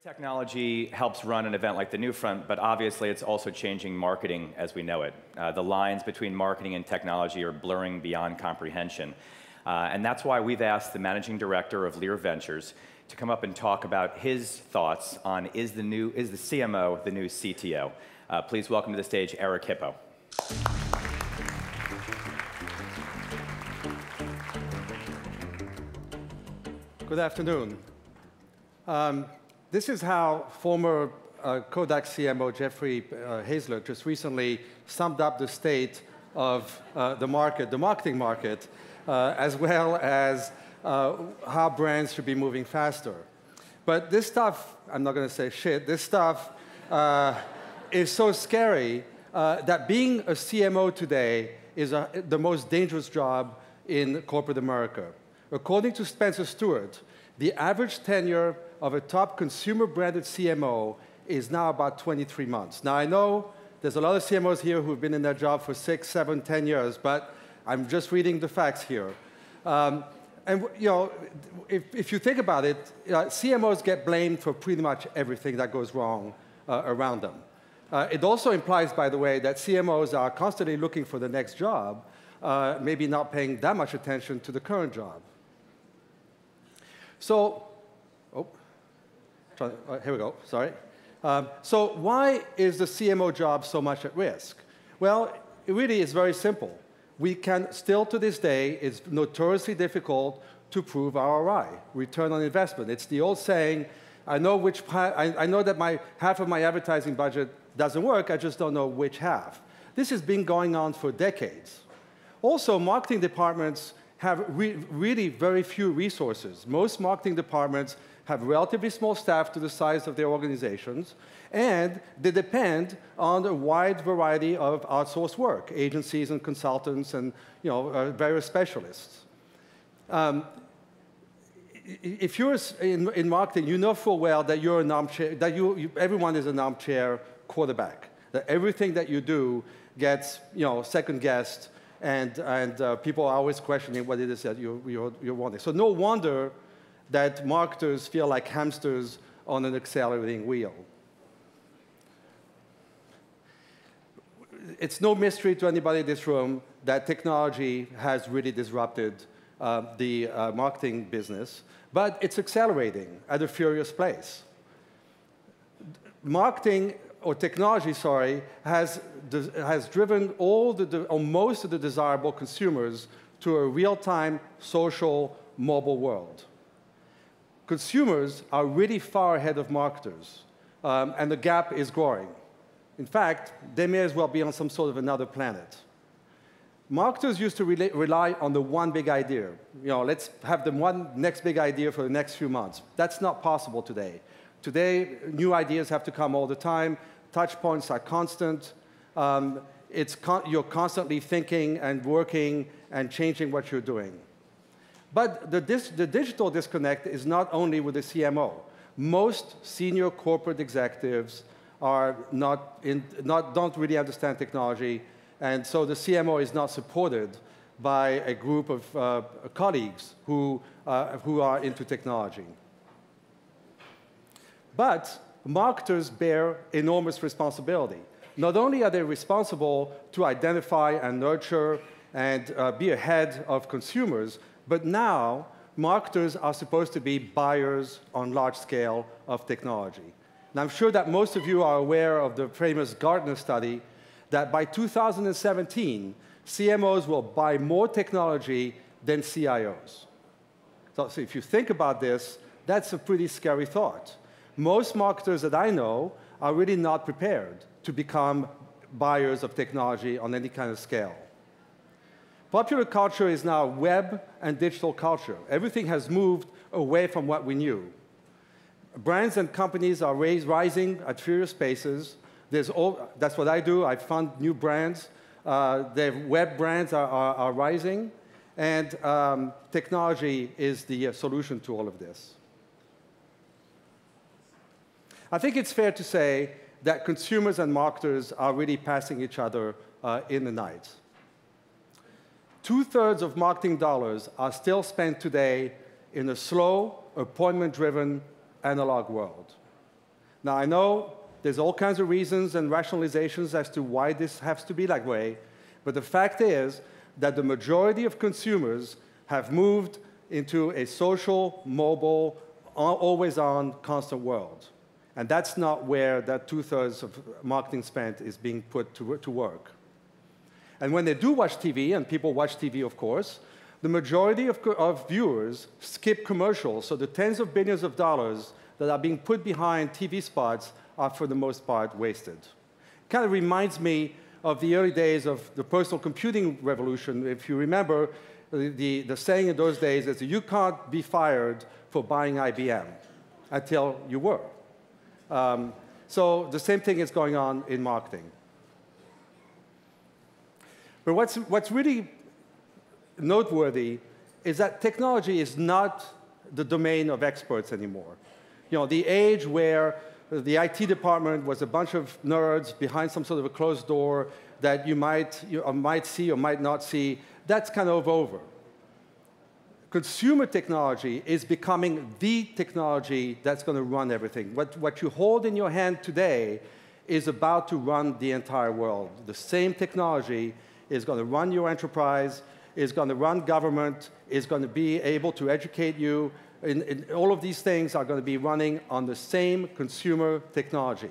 Technology helps run an event like the NewFront, but obviously it's also changing marketing as we know it. The lines between marketing and technology are blurring beyond comprehension. And that's why we've asked the Managing Director of Lerer Ventures to come up and talk about his thoughts on is the CMO the new CTO? Please welcome to the stage Eric Hippeau. Good afternoon. This is how former Kodak CMO Jeffrey Hazler just recently summed up the state of the marketing market, as well as how brands should be moving faster. But this stuff, I'm not going to say shit, this stuff is so scary that being a CMO today is the most dangerous job in corporate America. According to Spencer Stuart, the average tenure of a top consumer-branded CMO is now about 23 months. Now, I know there's a lot of CMOs here who've been in their job for 6, 7, 10 years, but I'm just reading the facts here. And you know, if you think about it, CMOs get blamed for pretty much everything that goes wrong around them. It also implies, by the way, that CMOs are constantly looking for the next job, maybe not paying that much attention to the current job. So, here we go, sorry. So why is the CMO job so much at risk? Well, it really is very simple. We can still, to this day, it's notoriously difficult to prove ROI, return on investment. It's the old saying, I know that half of my advertising budget doesn't work, I just don't know which half. This has been going on for decades. Also, marketing departments have really very few resources. Most marketing departments have relatively small staff to the size of their organizations, and they depend on a wide variety of outsourced work, agencies and consultants and various specialists. If you're in marketing, you know full well that you're an armchair, that everyone is an armchair quarterback, that everything that you do gets second-guessed, and people are always questioning what it is that you're wanting. So no wonder that marketers feel like hamsters on an accelerating wheel. It's no mystery to anybody in this room that technology has really disrupted the marketing business, but it's accelerating at a furious pace. Marketing, or technology, sorry, has driven most of the desirable consumers to a real-time, social, mobile world. Consumers are really far ahead of marketers, and the gap is growing. In fact, they may as well be on some sort of another planet. Marketers used to rely on the one big idea. Let's have the one next big idea for the next few months. That's not possible today. Today, new ideas have to come all the time. Touch points are constant. You're constantly thinking and working and changing what you're doing. But the digital disconnect is not only with the CMO. Most senior corporate executives don't really understand technology, and so the CMO is not supported by a group of colleagues who are into technology. But marketers bear enormous responsibility. Not only are they responsible to identify and nurture and be ahead of consumers, but now marketers are supposed to be buyers on large scale of technology. And I'm sure that most of you are aware of the famous Gartner study that by 2017, CMOs will buy more technology than CIOs. So if you think about this, that's a pretty scary thought. Most marketers that I know are really not prepared to become buyers of technology on any kind of scale. Popular culture is now web and digital culture. Everything has moved away from what we knew. Brands and companies are rising at furious paces. That's what I do. I fund new brands. Their web brands are rising, and technology is the solution to all of this. I think it's fair to say that consumers and marketers are really passing each other in the night. 2/3 of marketing dollars are still spent today in a slow, appointment-driven analog world. Now, I know there's all kinds of reasons and rationalizations as to why this has to be that way, but the fact is that the majority of consumers have moved into a social, mobile, always-on, constant world. And that's not where that 2/3 of marketing spent is being put to work. And when they do watch TV, and people watch TV, of course, the majority of viewers skip commercials, so the tens of billions of dollars that are being put behind TV spots are, for the most part, wasted. Kind of reminds me of the early days of the personal computing revolution. If you remember, the saying in those days is, you can't be fired for buying IBM until you were. So the same thing is going on in marketing. But what's really noteworthy is that technology is not the domain of experts anymore. You know, the age where the IT department was a bunch of nerds behind some sort of a closed door that you might see or might not see, that's kind of over. Consumer technology is becoming the technology that's going to run everything. What you hold in your hand today is about to run the entire world. The same technology is going to run your enterprise, is going to run government, is going to be able to educate you. All of these things are going to be running on the same consumer technology.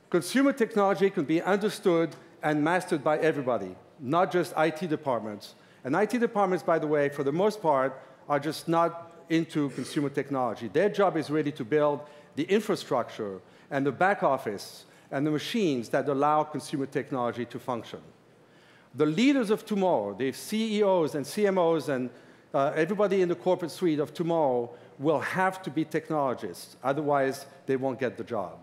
Consumer technology can be understood and mastered by everybody, not just IT departments. And IT departments, by the way, for the most part, are just not into consumer technology. Their job is really to build the infrastructure and the back office and the machines that allow consumer technology to function. The leaders of tomorrow, the CEOs and CMOs and everybody in the corporate suite of tomorrow will have to be technologists. Otherwise, they won't get the job.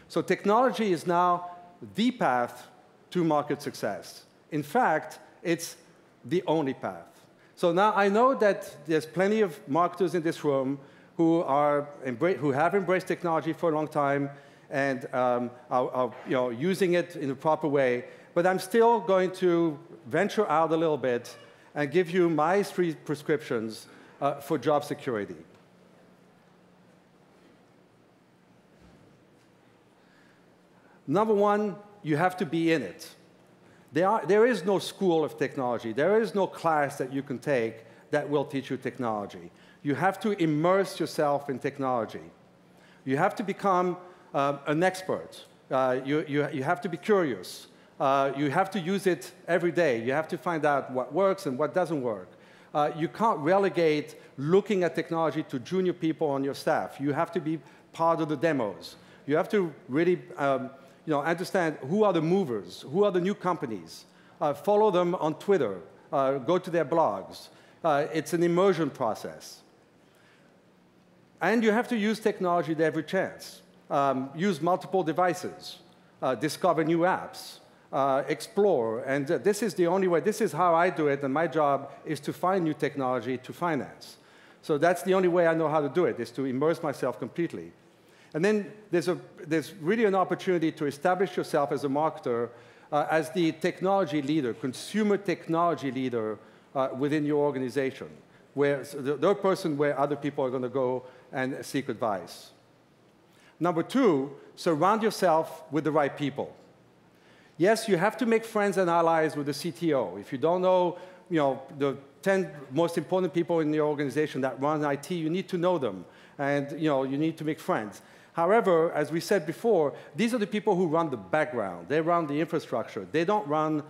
So technology is now the path to market success. In fact, it's the only path. So now I know that there's plenty of marketers in this room who have embraced technology for a long time and are using it in a proper way. But I'm still going to venture out a little bit and give you my 3 prescriptions for job security. Number 1, you have to be in it. There is no school of technology. There is no class that you can take that will teach you technology. You have to immerse yourself in technology. You have to become an expert. You have to be curious. You have to use it every day. You have to find out what works and what doesn't work. You can't relegate looking at technology to junior people on your staff. You have to be part of the demos. You have to really understand who are the movers, who are the new companies. Follow them on Twitter. Go to their blogs. It's an immersion process. And you have to use technology at every chance. Use multiple devices. Discover new apps. Explore. And this is the only way. This is how I do it. And my job is to find new technology to finance. So that's the only way I know how to do it, is to immerse myself completely. And then there's really an opportunity to establish yourself as a marketer, as the technology leader, consumer technology leader within your organization, where the person where other people are going to go and seek advice. Number 2, surround yourself with the right people. Yes, you have to make friends and allies with the CTO. If you don't know, the 10 most important people in the organization that run IT, you need to know them, and you need to make friends. However, as we said before, these are the people who run the background. They run the infrastructure. They don't run,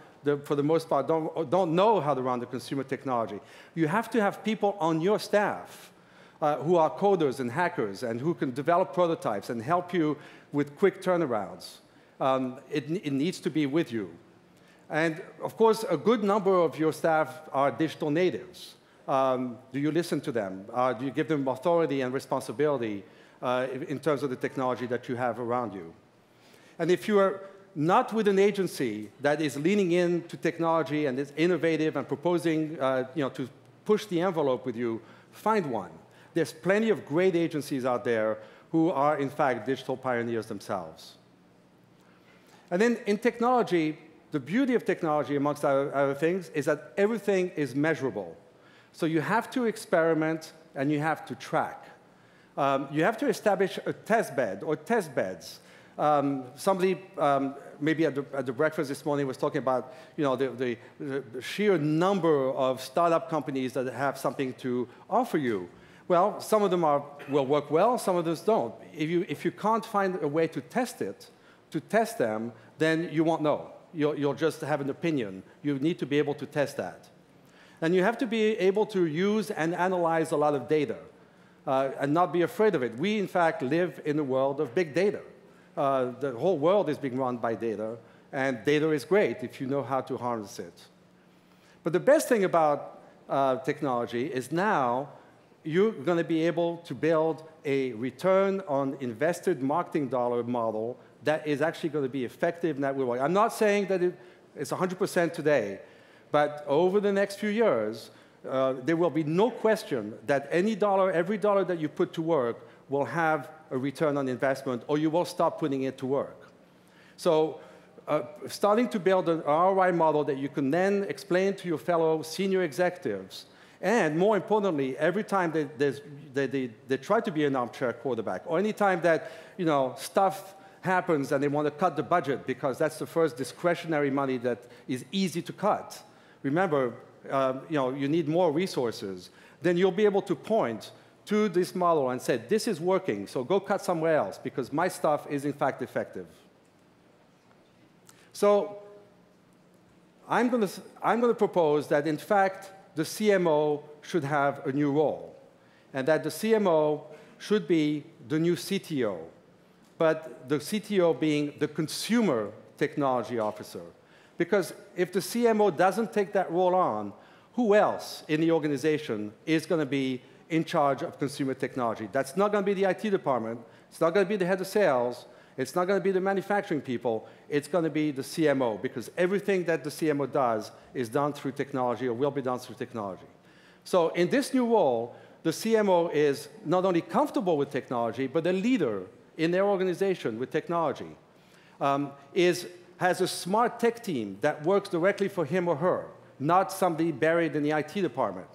for the most part, don't know how to run the consumer technology. You have to have people on your staff who are coders and hackers and who can develop prototypes and help you with quick turnarounds. It needs to be with you. And of course, a good number of your staff are digital natives. Do you listen to them? Do you give them authority and responsibility in terms of the technology that you have around you? And if you are not with an agency that is leaning into technology and is innovative and proposing to push the envelope with you, find one. There's plenty of great agencies out there who are, in fact, digital pioneers themselves. And then in technology, the beauty of technology, amongst other things, is that everything is measurable. So you have to experiment and you have to track. You have to establish a test bed or test beds. Somebody maybe at the breakfast this morning was talking about the sheer number of startup companies that have something to offer you. Well, some of them will work well, some of them don't. If you can't find a way to test them, then you won't know. You'll just have an opinion. You need to be able to test that. And you have to be able to use and analyze a lot of data and not be afraid of it. We, in fact, live in a world of big data. The whole world is being run by data, and data is great if you know how to harness it. But the best thing about technology is now you're going to be able to build a return on invested marketing dollar model that is actually going to be effective and that will work. I'm not saying that it's 100% today, but over the next few years, there will be no question that every dollar that you put to work will have a return on investment, or you will stop putting it to work. So starting to build an ROI model that you can then explain to your fellow senior executives, and more importantly, every time they try to be an armchair quarterback, or any time that stuff happens and they want to cut the budget because that's the first discretionary money that is easy to cut. Remember, you need more resources. Then you'll be able to point to this model and say, this is working, so go cut somewhere else because my stuff is in fact effective. So I'm going to propose that in fact the CMO should have a new role, and that the CMO should be the new CTO, but the CTO being the consumer technology officer. Because if the CMO doesn't take that role on, who else in the organization is going to be in charge of consumer technology? That's not going to be the IT department. It's not going to be the head of sales. It's not going to be the manufacturing people. It's going to be the CMO, because everything that the CMO does is done through technology or will be done through technology. So in this new role, the CMO is not only comfortable with technology, but a leader in their organization with technology, has a smart tech team that works directly for him or her, not somebody buried in the IT department,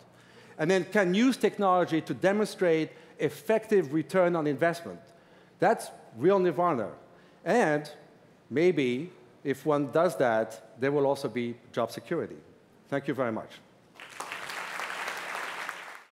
and then can use technology to demonstrate effective return on investment. That's real nirvana. And maybe if one does that, there will also be job security. Thank you very much.